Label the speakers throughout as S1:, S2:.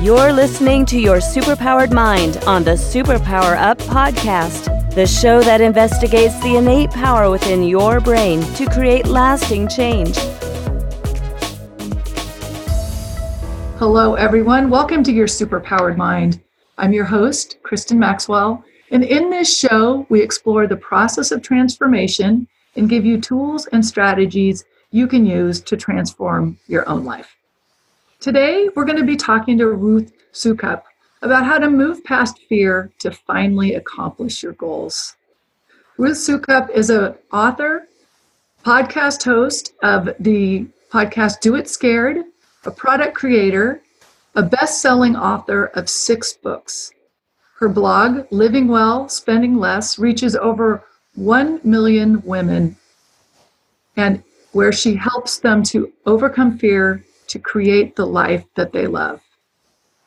S1: You're listening to Your Superpowered Mind on the Superpower Up podcast, the show that investigates the innate power within your brain to create lasting change.
S2: Hello, everyone. Welcome to Your Superpowered Mind. I'm your host, Kristin Maxwell, and in this show, we explore the process of transformation and give you tools and strategies you can use to transform your own life. Today, we're going to be talking to Ruth Soukup about how to move past fear to finally accomplish your goals. Ruth Soukup is an author, podcast host of the podcast Do It Scared, a product creator, a best-selling author of 6 books. Her blog, Living Well, Spending Less, reaches over 1 million women, and where she helps them to overcome fear to create the life that they love.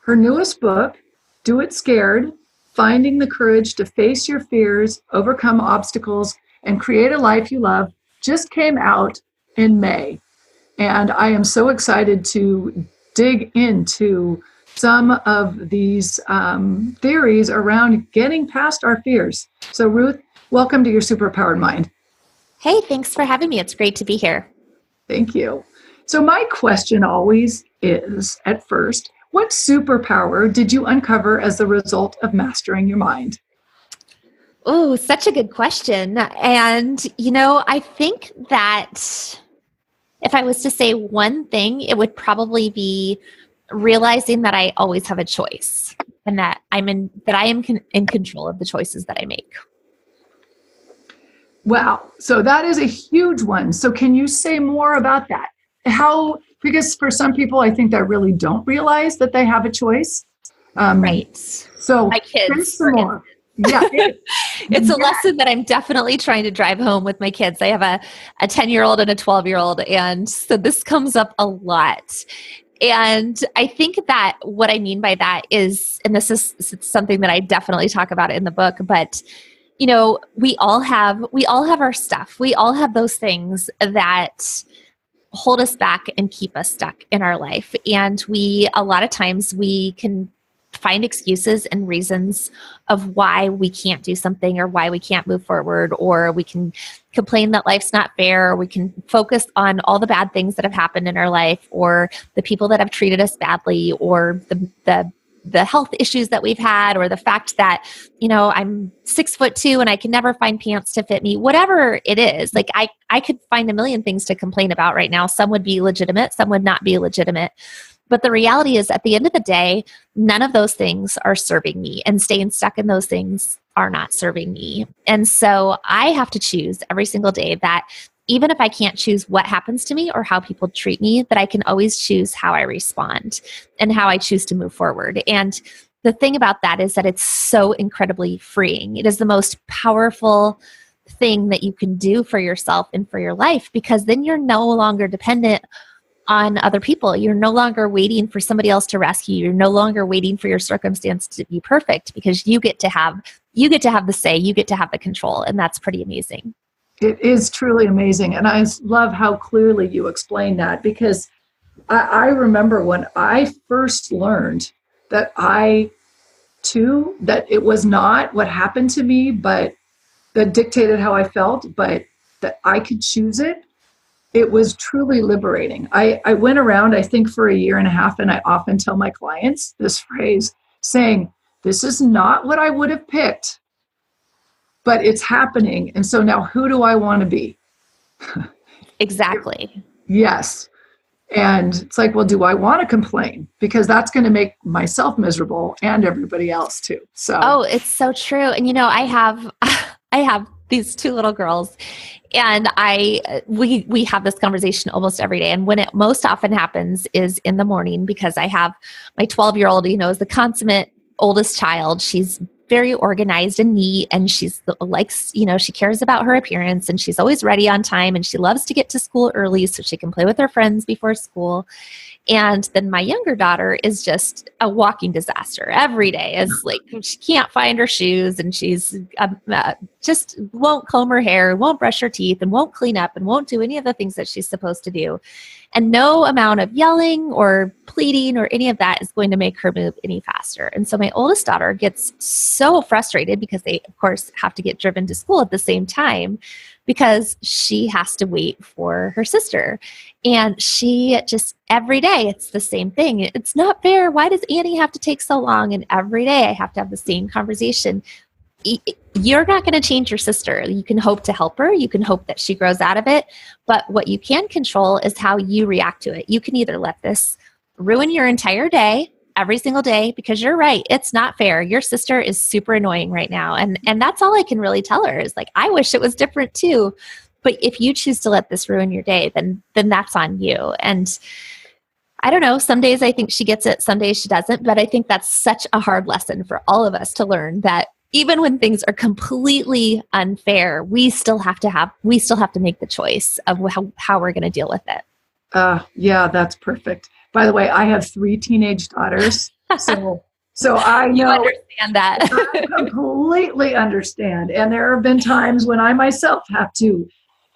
S2: Her newest book, Do It Scared, Finding the Courage to Face Your Fears, Overcome Obstacles, and Create a Life You Love, just came out in May. And I am so excited to dig into some of these theories around getting past our fears. So Ruth, welcome to Your Superpowered Mind.
S3: Hey, thanks for having me. It's great to be here.
S2: Thank you. So my question always is, at first, what superpower did you uncover as the result of mastering your mind?
S3: Oh, such a good question. And, I think that if I was to say one thing, it would probably be realizing that I always have a choice and that I am in control of the choices that I make.
S2: Wow. So that is a huge one. So can you say more about that? Because for some people, I think that really don't realize that they have a choice.
S3: Right.
S2: So
S3: my kids,
S2: some more. Yeah.
S3: It's a lesson that I'm definitely trying to drive home with my kids. I have a 10-year-old and a 12-year-old. And so this comes up a lot. And I think that what I mean by that is, and this is something that I definitely talk about in the book, but we all have our stuff. We all have those things that hold us back and keep us stuck in our life. And a lot of times we can find excuses and reasons of why we can't do something or why we can't move forward, or we can complain that life's not fair, or we can focus on all the bad things that have happened in our life, or the people that have treated us badly, or the health issues that we've had, or the fact that, I'm 6'2" and I can never find pants to fit me, whatever it is. Like I could find a million things to complain about right now. Some would be legitimate, some would not be legitimate. But the reality is, at the end of the day, none of those things are serving me, and staying stuck in those things are not serving me. And so I have to choose every single day that even if I can't choose what happens to me or how people treat me, that I can always choose how I respond and how I choose to move forward. And the thing about that is that it's so incredibly freeing. It is the most powerful thing that you can do for yourself and for your life, because then you're no longer dependent on other people. You're no longer waiting for somebody else to rescue you. You're no longer waiting for your circumstance to be perfect, because you get to have the say, you get to have the control. And that's pretty amazing.
S2: It is truly amazing. And I love how clearly you explain that, because I remember when I first learned that that it was not what happened to me, but that dictated how I felt, but that I could choose it. It was truly liberating. I went around, I think, for a year and a half, and I often tell my clients this phrase, saying, this is not what I would have picked, but it's happening. And so now who do I want to be?
S3: Exactly.
S2: Yes. And it's like, well, do I want to complain? Because that's going to make myself miserable and everybody else too. So.
S3: Oh, it's so true. And I have these 2 little girls, and we have this conversation almost every day. And when it most often happens is in the morning, because I have my 12-year-old, is the consummate oldest child. She's very organized and neat, and she's likes, she cares about her appearance, and she's always ready on time, and she loves to get to school early so she can play with her friends before school. And then my younger daughter is just a walking disaster. Every day is like, she can't find her shoes, and she's just won't comb her hair, won't brush her teeth, and won't clean up, and won't do any of the things that she's supposed to do. And no amount of yelling or pleading or any of that is going to make her move any faster. And so my oldest daughter gets so frustrated because they, of course, have to get driven to school at the same time because she has to wait for her sister. And she just, every day, it's the same thing. It's not fair. Why does Annie have to take so long? And every day I have to have the same conversation. You're not going to change your sister. You can hope to help her. You can hope that she grows out of it. But what you can control is how you react to it. You can either let this ruin your entire day, every single day, because you're right. It's not fair. Your sister is super annoying right now. And that's all I can really tell her is like, I wish it was different too. But if you choose to let this ruin your day, then that's on you. And I don't know, some days I think she gets it, some days she doesn't. But I think that's such a hard lesson for all of us to learn, that even when things are completely unfair, we still have to make the choice of how we're going to deal with it.
S2: Yeah, that's perfect. By the way, I have 3 teenage daughters, so I know
S3: you understand that.
S2: I completely understand. And there have been times when I myself have to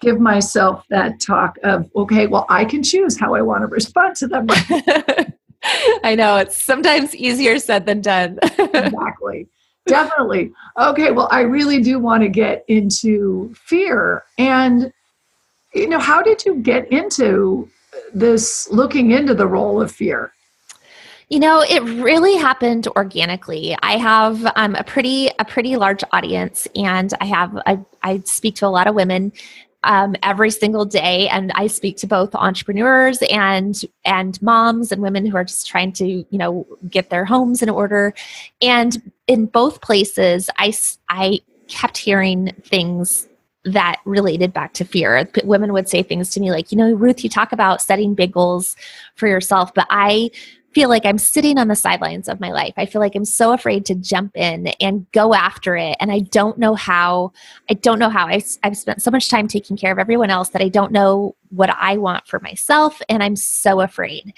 S2: give myself that talk of, okay, well, I can choose how I want to respond to them.
S3: I know, it's sometimes easier said than done.
S2: Exactly. Definitely. Okay. Well, I really do want to get into fear. And, how did you get into this, looking into the role of fear?
S3: It really happened organically. I have a pretty large audience, and I speak to a lot of women every single day, and I speak to both entrepreneurs and moms and women who are just trying to get their homes in order. And in both places, I kept hearing things that related back to fear. Women would say things to me like, Ruth, you talk about setting big goals for yourself, but I feel like I'm sitting on the sidelines of my life. I feel like I'm so afraid to jump in and go after it. And I don't know how. I've spent so much time taking care of everyone else that I don't know what I want for myself. And I'm so afraid.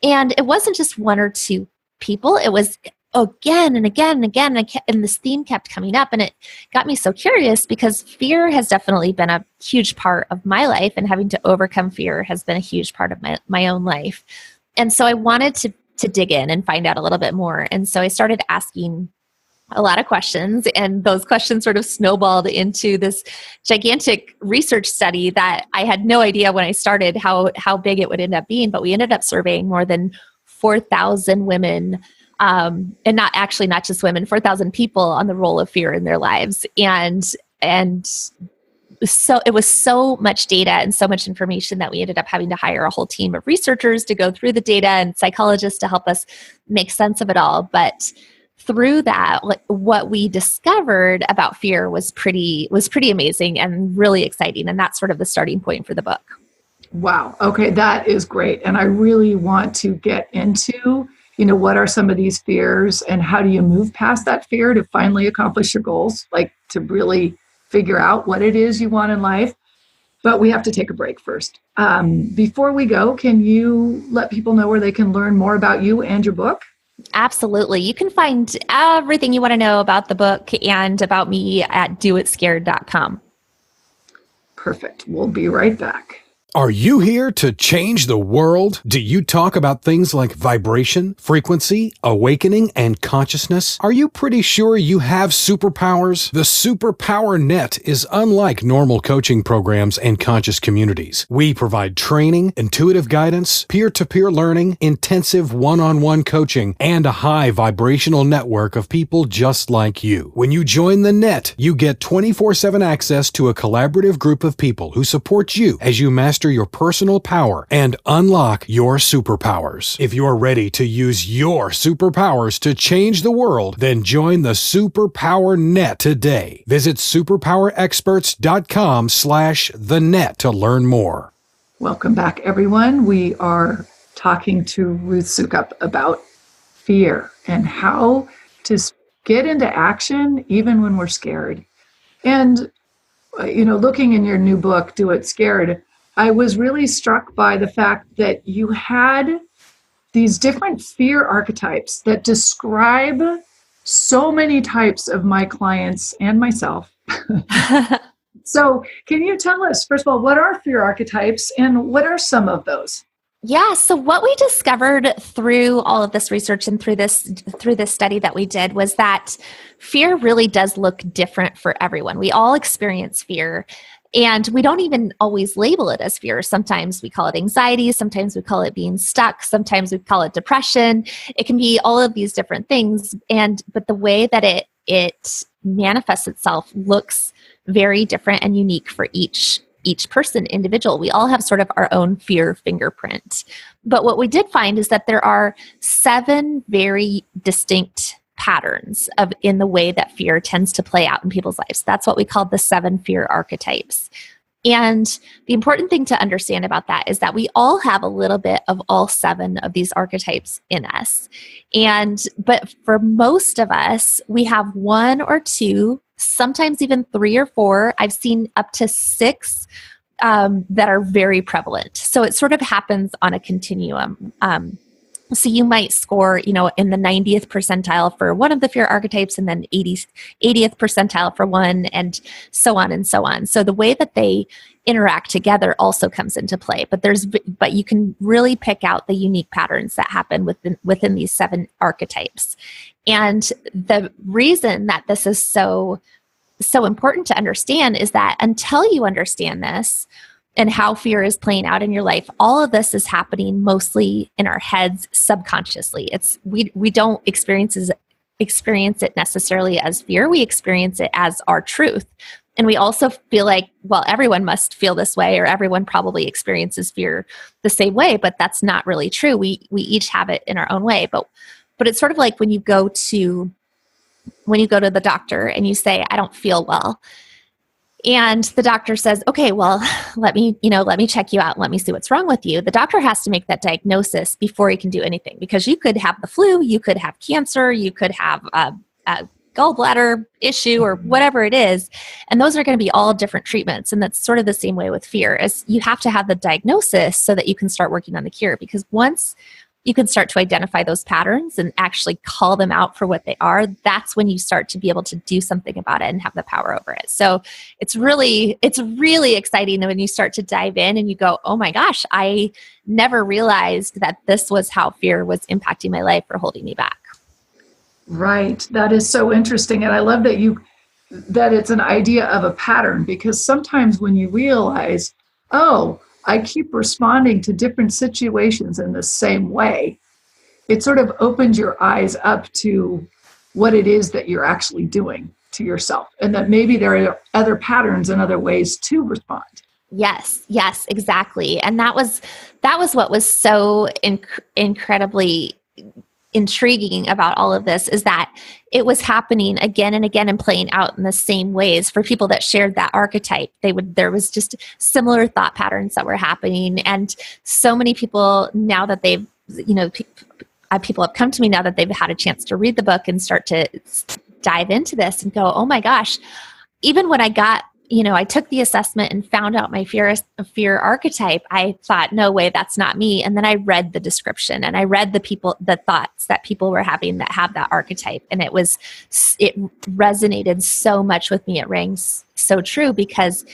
S3: And it wasn't just 1 or 2 people. It was again and again and again. And this theme kept coming up, and it got me so curious because fear has definitely been a huge part of my life, and having to overcome fear has been a huge part of my own life. And so I wanted to dig in and find out a little bit more. And so I started asking a lot of questions, and those questions sort of snowballed into this gigantic research study that I had no idea when I started how big it would end up being. But we ended up surveying more than 4,000 women, and not just women, 4,000 people on the role of fear in their lives. And so it was so much data and so much information that we ended up having to hire a whole team of researchers to go through the data and psychologists to help us make sense of it all. But through that, what we discovered about fear was pretty amazing and really exciting. And that's sort of the starting point for the book.
S2: Wow. Okay. That is great. And I really want to get into, what are some of these fears and how do you move past that fear to finally accomplish your goals, like to really figure out what it is you want in life. But we have to take a break first. Before we go, can you let people know where they can learn more about you and your book?
S3: Absolutely. You can find everything you want to know about the book and about me at doitscared.com.
S2: Perfect. We'll be right back.
S4: Are you here to change the world? Do you talk about things like vibration, frequency, awakening, and consciousness? Are you pretty sure you have superpowers? The Superpower Net is unlike normal coaching programs and conscious communities. We provide training, intuitive guidance, peer-to-peer learning, intensive one-on-one coaching, and a high vibrational network of people just like you. When you join the net, you get 24/7 access to a collaborative group of people who support you as you master your personal power and unlock your superpowers. If you're ready to use your superpowers to change the world, then join the Superpower Net today. Visit superpowerexperts.com/thenet to learn more.
S2: Welcome back, everyone. We are talking to Ruth Soukup about fear and how to get into action even when we're scared. And, looking in your new book, Do It Scared, I was really struck by the fact that you had these different fear archetypes that describe so many types of my clients and myself. So can you tell us, first of all, what are fear archetypes and what are some of those?
S3: Yeah. So what we discovered through all of this research and through this study that we did was that fear really does look different for everyone. We all experience fear, and we don't even always label it as fear. Sometimes we call it anxiety. Sometimes we call it being stuck. Sometimes we call it depression. It can be all of these different things. But the way that it manifests itself looks very different and unique for each person, individual. We all have sort of our own fear fingerprint. But what we did find is that there are 7 very distinct patterns in the way that fear tends to play out in people's lives. That's what we call the 7 fear archetypes. And the important thing to understand about that is that we all have a little bit of all 7 of these archetypes in us. But for most of us, we have 1 or 2, sometimes even 3 or 4. I've seen up to 6 that are very prevalent. So it sort of happens on a continuum. So you might score, in the 90th percentile for one of the fear archetypes, and then 80th percentile for one, and so on and so on. So the way that they interact together also comes into play. But you can really pick out the unique patterns that happen within these 7 archetypes. And the reason that this is so important to understand is that until you understand this and how fear is playing out in your life, all of this is happening mostly in our heads subconsciously. We don't experience it necessarily as fear. We experience it as our truth. And we also feel like, well, everyone must feel this way, or everyone probably experiences fear the same way, but that's not really true. We each have it in our own way. But it's sort of like when you go to the doctor and you say, I don't feel well. And the doctor says, okay, well, let me check you out. Let me see what's wrong with you. The doctor has to make that diagnosis before he can do anything, because you could have the flu, you could have cancer, you could have a gallbladder issue or whatever it is. And those are going to be all different treatments. And that's sort of the same way with fear, as you have to have the diagnosis so that you can start working on the cure. Because once you can start to identify those patterns and actually call them out for what they are, that's when you start to be able to do something about it and have the power over it. So it's really exciting when you start to dive in and you go, oh my gosh, I never realized that this was how fear was impacting my life or holding me back.
S2: Right. That is so interesting. And I love that it's an idea of a pattern, because sometimes when you realize, oh, I keep responding to different situations in the same way, it sort of opens your eyes up to what it is that you're actually doing to yourself, and that maybe there are other patterns and other ways to respond.
S3: Yes, exactly. And that was what was so incredibly intriguing about all of this, is that it was happening again and again and playing out in the same ways for people that shared that archetype. There was just similar thought patterns that were happening. And so many people, now that they've, people have come to me now that they've had a chance to read the book and start to dive into this and go, oh my gosh, even when I got, I took the assessment and found out my fear archetype, I thought, no way, that's not me. And then I read the description and I read the thoughts that people were having that have that archetype. And it resonated so much with me. It rang so true, because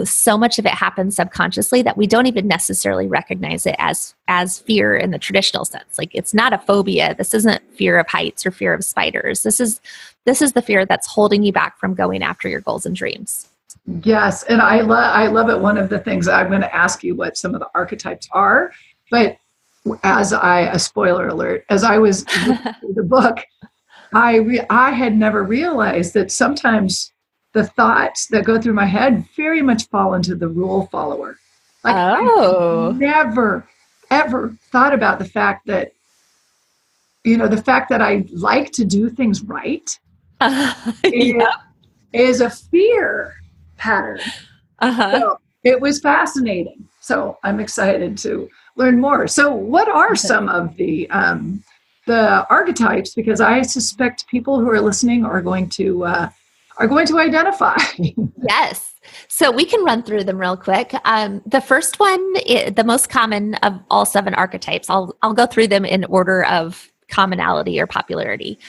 S3: so much of it happens subconsciously that we don't even necessarily recognize it as fear in the traditional sense. Like, it's not a phobia. This isn't fear of heights or fear of spiders. This is the fear that's holding you back from going after your goals and dreams.
S2: Yes. And I love it. One of the things, I'm going to ask you what some of the archetypes are, but a spoiler alert, as I was reading the book, I had never realized that sometimes the thoughts that go through my head very much fall into the rule follower. Like, I never, ever thought about the fact that, I like to do things right is a fear pattern. So it was fascinating. So I'm excited to learn more. So what are some of the archetypes? Because I suspect people who are listening are going to identify.
S3: Yes. So we can run through them real quick. The first one, the most common of all 7 archetypes, I'll go through them in order of commonality or popularity.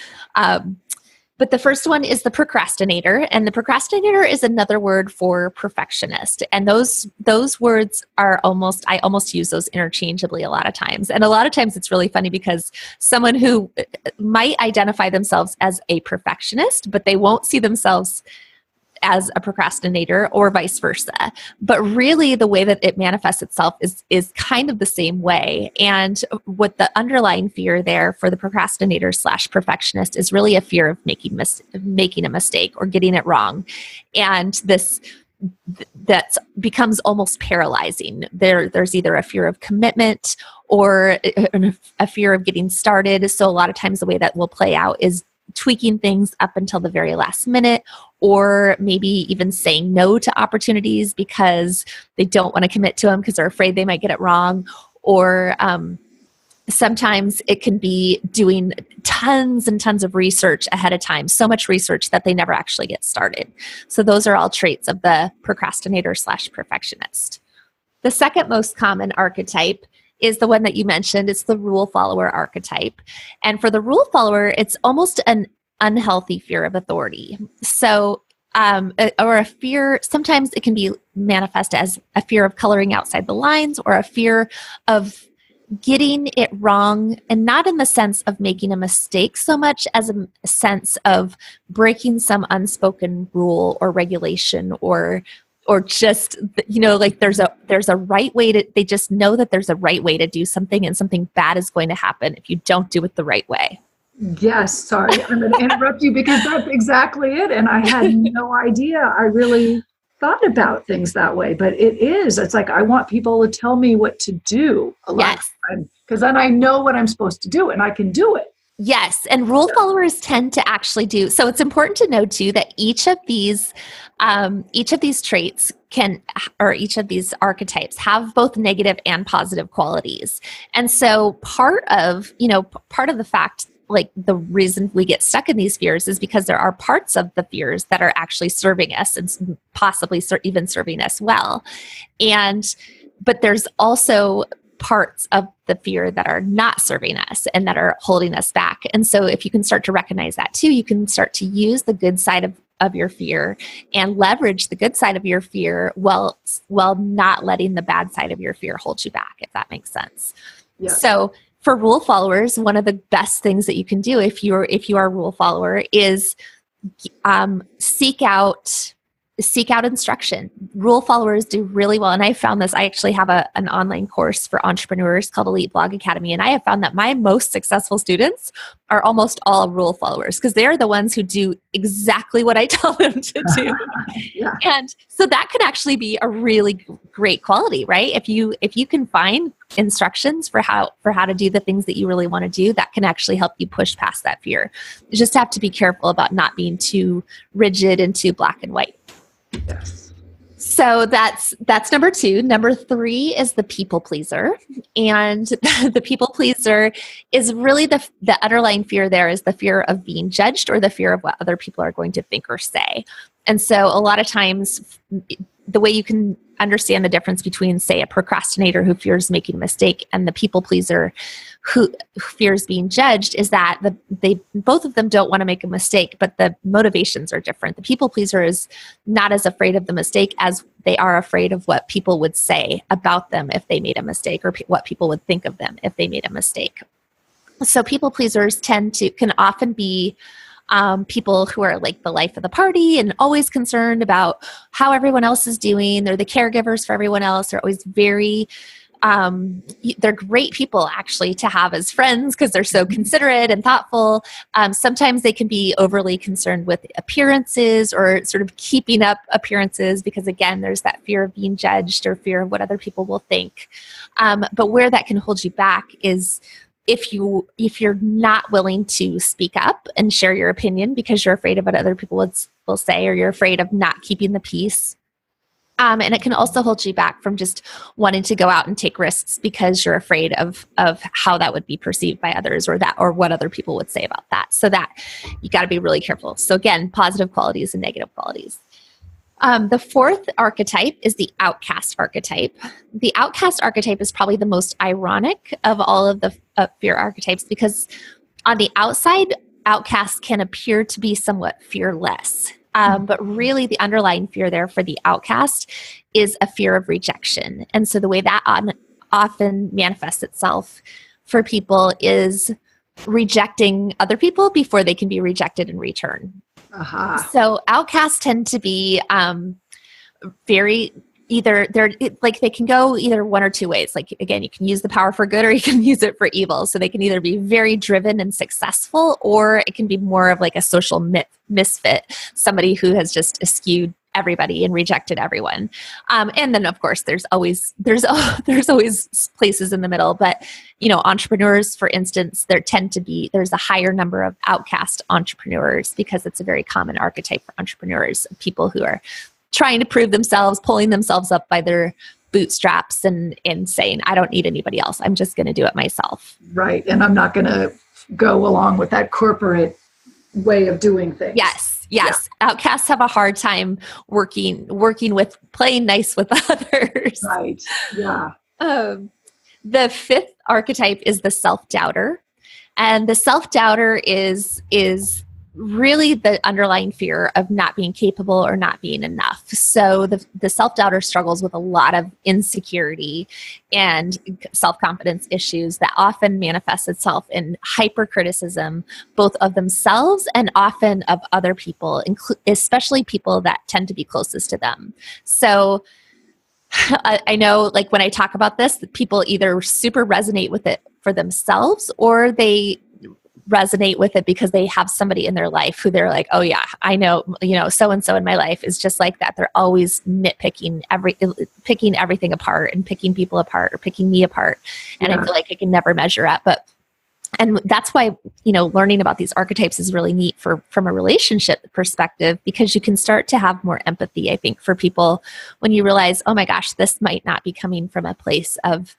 S3: But the first one is the procrastinator, and the procrastinator is another word for perfectionist. And those words are I almost use those interchangeably a lot of times. And a lot of times it's really funny because someone who might identify themselves as a perfectionist, but they won't see themselves as a procrastinator or vice versa. But really the way that it manifests itself is kind of the same way. And what the underlying fear there for the procrastinator / perfectionist is really a fear of making a mistake or getting it wrong. And that becomes almost paralyzing. There's either a fear of commitment or a fear of getting started. So a lot of times the way that will play out is tweaking things up until the very last minute, or maybe even saying no to opportunities because they don't want to commit to them because they're afraid they might get it wrong. Or sometimes it can be doing tons and tons of research ahead of time, so much research that they never actually get started. So those are all traits of the procrastinator / perfectionist. The second most common archetype is the one that you mentioned. It's the rule follower archetype. And for the rule follower, it's almost an unhealthy fear of authority. So, or a fear, sometimes it can be manifest as a fear of coloring outside the lines, or a fear of getting it wrong, and not in the sense of making a mistake so much as a sense of breaking some unspoken rule or regulation, or just, like there's a right way they just know that there's a right way to do something, and something bad is going to happen if you don't do it the right way.
S2: Yes, sorry, I'm going to interrupt you because that's exactly it. And I had no idea I really thought about things that way, but it's like, I want people to tell me what to do a lot of time, because then I know what I'm supposed to do and I can do it.
S3: Yes. And rule followers tend to actually do. So it's important to know too, that each of these traits or each of these archetypes have both negative and positive qualities. And so part of the fact, like the reason we get stuck in these fears is because there are parts of the fears that are actually serving us and possibly even serving us well. But there's also parts of the fear that are not serving us and that are holding us back. And so if you can start to recognize that too, you can start to use the good side of your fear and leverage the good side of your fear while not letting the bad side of your fear hold you back, if that makes sense. Yeah. So for rule followers, one of the best things that you can do if you are a rule follower is seek out instruction. Rule followers do really well. And I found this, I actually have an online course for entrepreneurs called Elite Blog Academy. And I have found that my most successful students are almost all rule followers, because they're the ones who do exactly what I tell them to do. Yeah. And so that could actually be a really great quality, right? If you can find instructions for how to do the things that you really want to do, that can actually help you push past that fear. You just have to be careful about not being too rigid and too black and white.
S2: Yes.
S3: So that's number 2. Number 3 is the people pleaser. And the people pleaser is really the underlying fear there is the fear of being judged, or the fear of what other people are going to think or say. And so a lot of times the way you can understand the difference between, say, a procrastinator who fears making a mistake and the people pleaser who fears being judged is that both of them don't want to make a mistake, but the motivations are different. The people pleaser is not as afraid of the mistake as they are afraid of what people would say about them if they made a mistake, or what people would think of them if they made a mistake. So people pleasers can often be people who are like the life of the party and always concerned about how everyone else is doing. They're the caregivers for everyone else. They're always they're great people actually to have as friends because they're so considerate and thoughtful. Sometimes they can be overly concerned with appearances or sort of keeping up appearances because, again, there's that fear of being judged or fear of what other people will think. But where that can hold you back is if you're not willing to speak up and share your opinion because you're afraid of what other people will say, or you're afraid of not keeping the peace. And it can also hold you back from just wanting to go out and take risks because you're afraid of how that would be perceived by others, or what other people would say about that. So that you got to be really careful. So again, positive qualities and negative qualities. The 4th archetype is the outcast archetype. The outcast archetype is probably the most ironic of all of the fear archetypes because on the outside, outcasts can appear to be somewhat fearless. But really the underlying fear there for the outcast is a fear of rejection. And so the way that often manifests itself for people is rejecting other people before they can be rejected in return. So outcasts tend to be very they can go either one or two ways. Like, again, you can use the power for good or you can use it for evil. So they can either be very driven and successful, or it can be more of like a social misfit, somebody who has just eschewed everybody and rejected everyone. And then of course there's always places in the middle, but entrepreneurs, for instance, there's a higher number of outcast entrepreneurs because it's a very common archetype for entrepreneurs, people who are trying to prove themselves, pulling themselves up by their bootstraps and saying, I don't need anybody else. I'm just going to do it myself.
S2: Right. And I'm not going to go along with that corporate way of doing things.
S3: Yes. Yeah. Outcasts have a hard time working with, playing nice with others.
S2: Right. Yeah.
S3: The fifth archetype is the self-doubter. And the self-doubter is really the underlying fear of not being capable or not being enough. So the self-doubter struggles with a lot of insecurity and self-confidence issues that often manifests itself in hypercriticism, both of themselves and often of other people, especially people that tend to be closest to them. So I know, like, when I talk about this, people either super resonate with it for themselves, or they resonate with it because they have somebody in their life who they're like, oh yeah, I know, so-and-so in my life is just like that. They're always nitpicking picking everything apart and picking people apart or picking me apart. And I feel like I can never measure up. And that's why, learning about these archetypes is really neat from a relationship perspective, because you can start to have more empathy, I think, for people when you realize, oh my gosh, this might not be coming from a place of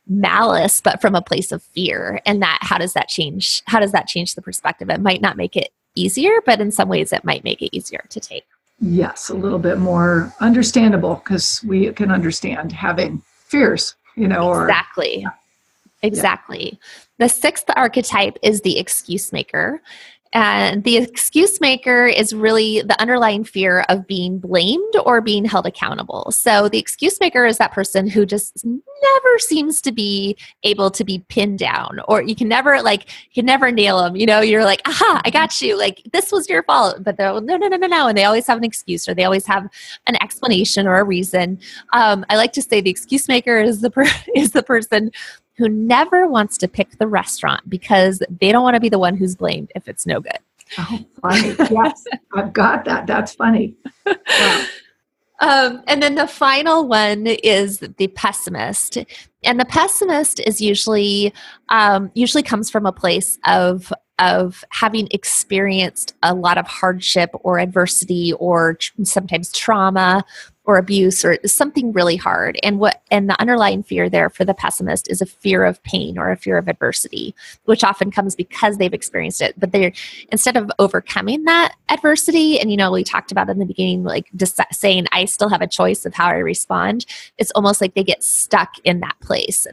S3: malice, but from a place of fear. And how does that change the perspective? It might not make it easier, but in some ways it might make it easier to take.
S2: Yes, a little bit more understandable, because we can understand having fears,
S3: Exactly. Exactly. The sixth archetype is the excuse maker. And the excuse maker is really the underlying fear of being blamed or being held accountable. So the excuse maker is that person who just never seems to be able to be pinned down, or you can never nail them. You're like, aha, I got you. Like, this was your fault. But they're no. And they always have an excuse, or they always have an explanation or a reason. I like to say the excuse maker is the person who never wants to pick the restaurant because they don't want to be the one who's blamed if it's no good.
S2: Oh, funny. Yes, I've got that. That's funny. Wow.
S3: And then the final one is the pessimist. And the pessimist is usually comes from a place of having experienced a lot of hardship or adversity or sometimes trauma or abuse or something really hard. And the underlying fear there for the pessimist is a fear of pain or a fear of adversity, which often comes because they've experienced it. But instead of overcoming that adversity, and we talked about in the beginning, like just saying, I still have a choice of how I respond, it's almost like they get stuck in that place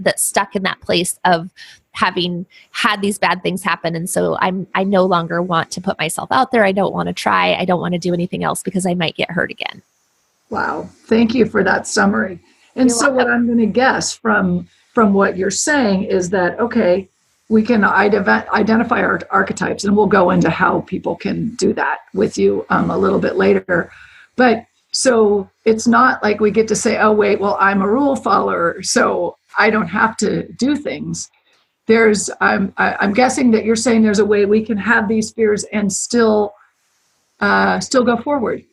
S3: of having had these bad things happen. And so I no longer want to put myself out there. I don't want to try. I don't want to do anything else because I might get hurt again.
S2: Wow. Thank you for that summary. And
S3: You're
S2: so
S3: welcome.
S2: What I'm going to guess from what you're saying is that, okay, we can identify our archetypes, and we'll go into how people can do that with you a little bit later. But so it's not like we get to say, oh, wait, well, I'm a rule follower, so I don't have to do things. I'm guessing that you're saying there's a way we can have these fears and still go forward.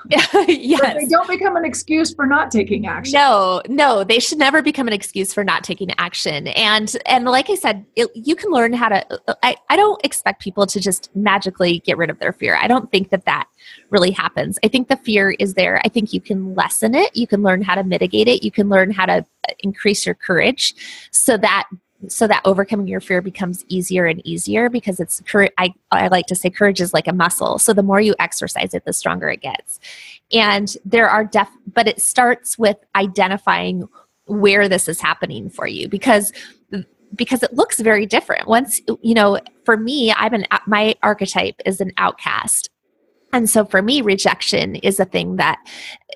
S3: Yes.
S2: But they don't become an excuse for not taking action.
S3: No, they should never become an excuse for not taking action. And like I said, you can learn how to, I don't expect people to just magically get rid of their fear. I don't think that really happens. I think the fear is there. I think you can lessen it. You can learn how to mitigate it. You can learn how to increase your courage so that overcoming your fear becomes easier and easier, because it's I like to say courage is like a muscle. So the more you exercise it, the stronger it gets. And but it starts with identifying where this is happening for you, because because it looks very different. Once, for me, my archetype is an outcast. And so for me, rejection is a thing that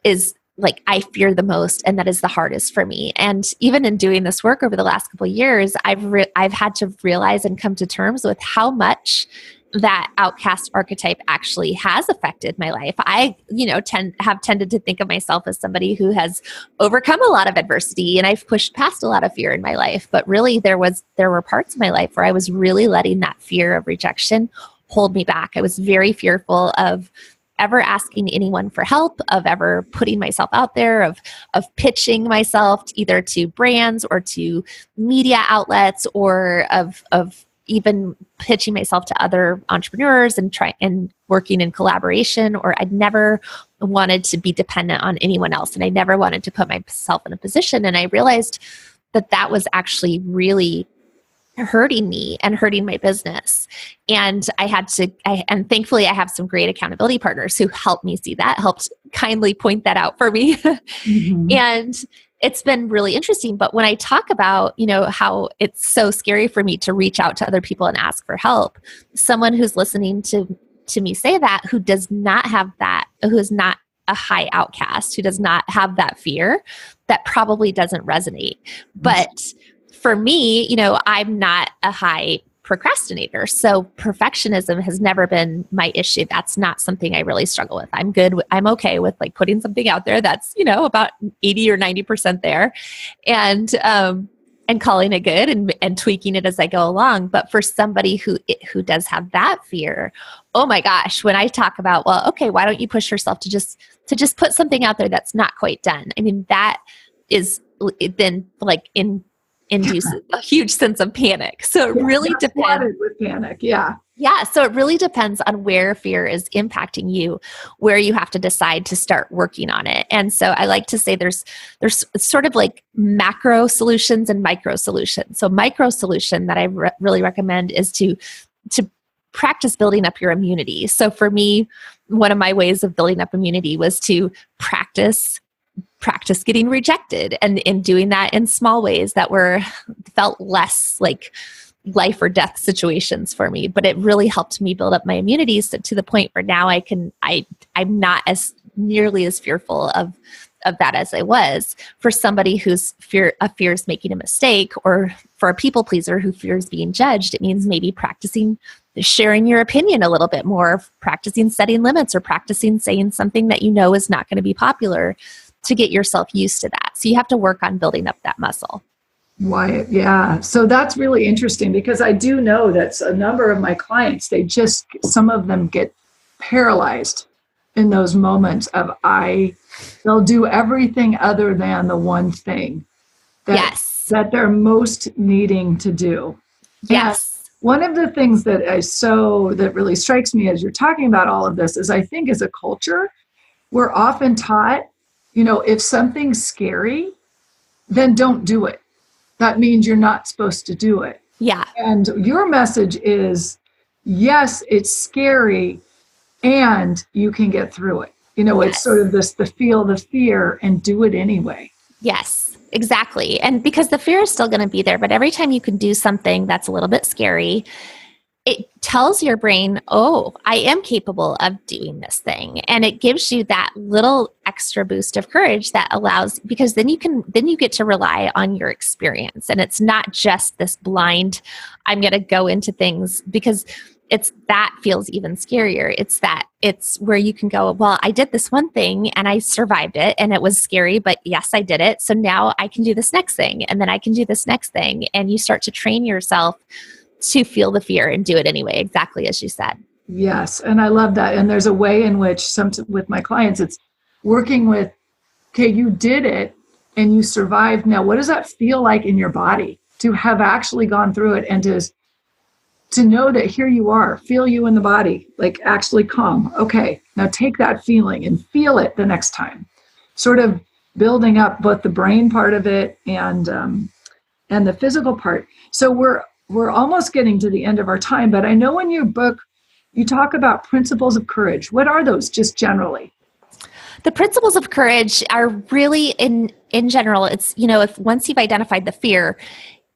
S3: is like I fear the most, and that is the hardest for me. And even in doing this work over the last couple of years, I've had to realize and come to terms with how much that outcast archetype actually has affected my life. I, have tended to think of myself as somebody who has overcome a lot of adversity, and I've pushed past a lot of fear in my life. But really, there were parts of my life where I was really letting that fear of rejection hold me back. I was very fearful of ever asking anyone for help, of ever putting myself out there, of pitching myself either to brands or to media outlets, or of even pitching myself to other entrepreneurs and working in collaboration. Or I'd never wanted to be dependent on anyone else, and I never wanted to put myself in a position. And I realized that was actually really hurting me and hurting my business. And and thankfully I have some great accountability partners who helped me see that, helped kindly point that out for me. Mm-hmm. And it's been really interesting. But when I talk about, how it's so scary for me to reach out to other people and ask for help, someone who's listening to me say that, who does not have that, who is not a high outcast, who does not have that fear, that probably doesn't resonate. But for me, I'm not a high procrastinator. So perfectionism has never been my issue. That's not something I really struggle with. I'm okay with like putting something out there that's, about 80 or 90% there, and calling it good and tweaking it as I go along. But for somebody who does have that fear, oh my gosh, when I talk about, well, okay, why don't you push yourself to just put something out there that's not quite done? I mean, that is then like induces a huge sense of panic. So it really depends.
S2: With panic, yeah.
S3: Yeah. So it really depends on where fear is impacting you, where you have to decide to start working on it. And so I like to say there's sort of like macro solutions and micro solutions. So micro solution that I really recommend is to practice building up your immunity. So for me, one of my ways of building up immunity was to practice getting rejected, and in doing that in small ways that felt less like life or death situations for me. But it really helped me build up my immunity to the point where now I'm not as nearly as fearful of that as I was. For somebody whose fears making a mistake, or for a people pleaser who fears being judged, it means maybe practicing sharing your opinion a little bit more, practicing setting limits, or practicing saying something that is not going to be popular, to get yourself used to that. So you have to work on building up that muscle.
S2: Why? Yeah. So that's really interesting, because I do know that a number of my clients, some of them get paralyzed in those moments of they'll do everything other than the one thing that they're most needing to do.
S3: Yes.
S2: And one of the things that that really strikes me as you're talking about all of this is, I think as a culture, we're often taught, if something's scary, then don't do it. That means you're not supposed to do it.
S3: Yeah.
S2: And your message is, yes, it's scary, and you can get through it. It's sort of the feel the fear and do it anyway.
S3: Yes, exactly. And because the fear is still going to be there, but every time you can do something that's a little bit scary, it tells your brain, oh, I am capable of doing this thing. And it gives you that little extra boost of courage that allows, because then you get to rely on your experience. And it's not just this blind, I'm going to go into things, because that feels even scarier. It's where you can go, well, I did this one thing and I survived it and it was scary, but yes, I did it. So now I can do this next thing, and then I can do this next thing. And you start to train yourself to feel the fear and do it anyway, exactly as you said.
S2: Yes. And I love that. And there's a way in which with my clients, it's working with, okay, you did it and you survived. Now, what does that feel like in your body to have actually gone through it, and to know that here you are, feel you in the body, like actually calm. Okay, now take that feeling and feel it the next time. Sort of building up both the brain part of it and the physical part. So we're almost getting to the end of our time, but I know in your book, you talk about principles of courage. What are those, just generally?
S3: The principles of courage are really in general, it's, if once you've identified the fear,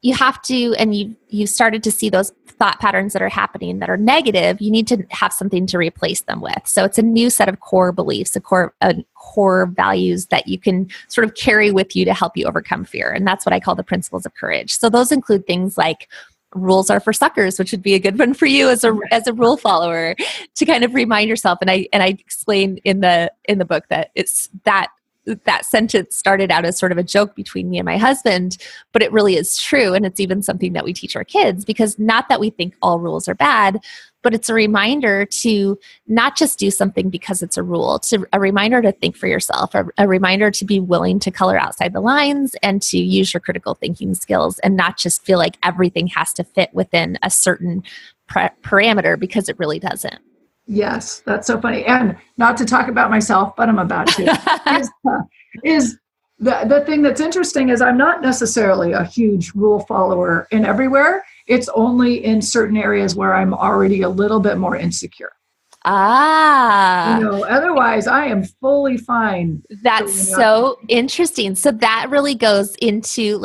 S3: you have to, and you started to see those thought patterns that are happening that are negative, you need to have something to replace them with. So it's a new set of core beliefs, core values that you can sort of carry with you to help you overcome fear. And that's what I call the principles of courage. So those include things like rules are for suckers, which would be a good one for you as a rule follower, to kind of remind yourself. And I explain in the book that it's that sentence started out as sort of a joke between me and my husband, but it really is true. And it's even something that we teach our kids, because not that we think all rules are bad, but it's a reminder to not just do something because it's a rule, a reminder to think for yourself, a reminder to be willing to color outside the lines and to use your critical thinking skills and not just feel like everything has to fit within a certain parameter, because it really doesn't.
S2: Yes, that's so funny. And not to talk about myself, but I'm about to. is the thing that's interesting is I'm not necessarily a huge rule follower in everywhere. It's only in certain areas where I'm already a little bit more insecure. Otherwise I am fully fine.
S3: That's so interesting. So that really goes into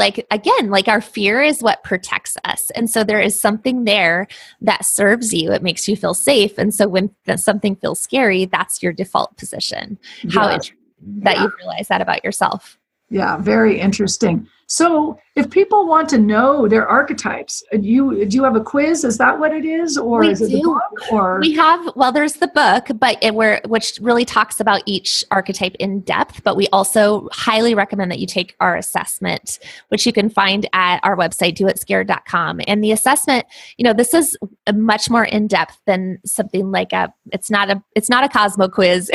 S3: our fear is what protects us. And so there is something there that serves you. It makes you feel safe. And so when something feels scary, that's your default position. How that you realize that about yourself.
S2: Yeah, very interesting. So if people want to know their archetypes, do you have a quiz? Is that what it is? Or is it the book? Or
S3: we have, there's the book, which really talks about each archetype in depth, but we also highly recommend that you take our assessment, which you can find at our website, doitscared.com. And the assessment, this is much more in depth than something like it's not a Cosmo quiz.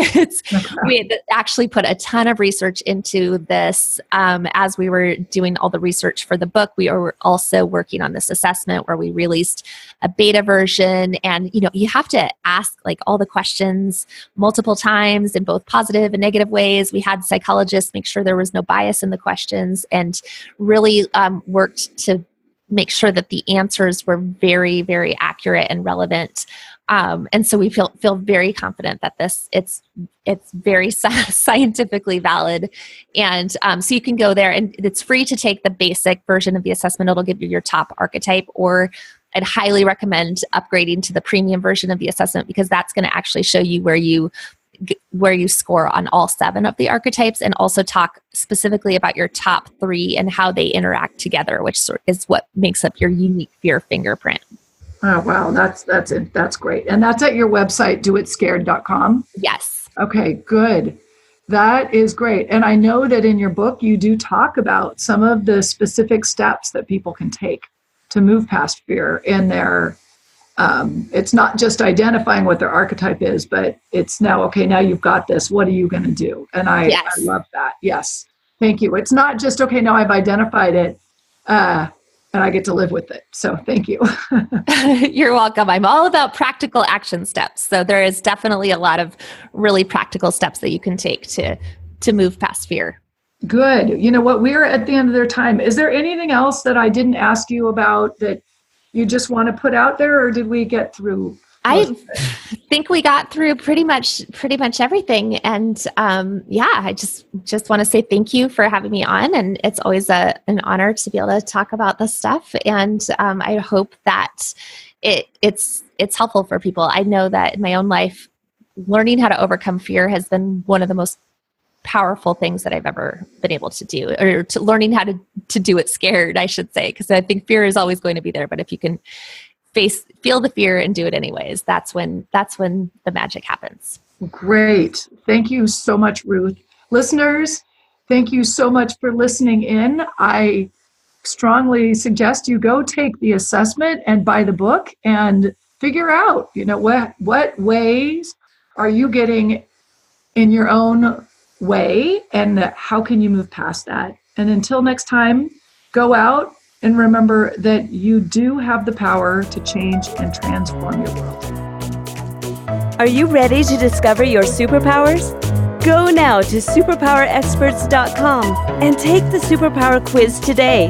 S3: We actually put a ton of research into this as we were doing all the research for the book. We are also working on this assessment where we released a beta version, and you have to ask all the questions multiple times in both positive and negative ways. We had psychologists make sure there was no bias in the questions, and really worked to make sure that the answers were very, very accurate and relevant. And so we feel very confident that it's very scientifically valid. And so you can go there, and it's free to take the basic version of the assessment. It'll give you your top archetype, or I'd highly recommend upgrading to the premium version of the assessment, because that's going to actually show you where you score on all 7 of the archetypes, and also talk specifically about your top 3 and how they interact together, which is what makes up your unique fear fingerprint.
S2: Oh, wow. That's it. That's great. And that's at your website, doitscared.com.
S3: Yes.
S2: Okay, good. That is great. And I know that in your book, you do talk about some of the specific steps that people can take to move past fear in their, it's not just identifying what their archetype is, but it's now you've got this. What are you going to do? And I love that. Yes. Thank you. It's not just, now I've identified it. And I get to live with it. So thank you.
S3: You're welcome. I'm all about practical action steps. So there is definitely a lot of really practical steps that you can take to move past fear.
S2: Good. You know what? We're at the end of their time. Is there anything else that I didn't ask you about that you just want to put out there, or did we get through?
S3: I think we got through pretty much everything. And I just want to say thank you for having me on. And it's always an honor to be able to talk about this stuff. And I hope that it's helpful for people. I know that in my own life, learning how to overcome fear has been one of the most powerful things that I've ever been able to do, or to learning how to do it scared, I should say, because I think fear is always going to be there. But if you can feel the fear and do it anyways, that's when the magic happens.
S2: Great. Thank you so much, Ruth. Listeners, thank you so much for listening in. I strongly suggest you go take the assessment and buy the book and figure out, what ways are you getting in your own way, and how can you move past that? And until next time, go out and remember that you do have the power to change and transform your world.
S1: Are you ready to discover your superpowers? Go now to superpowerexperts.com and take the superpower quiz today.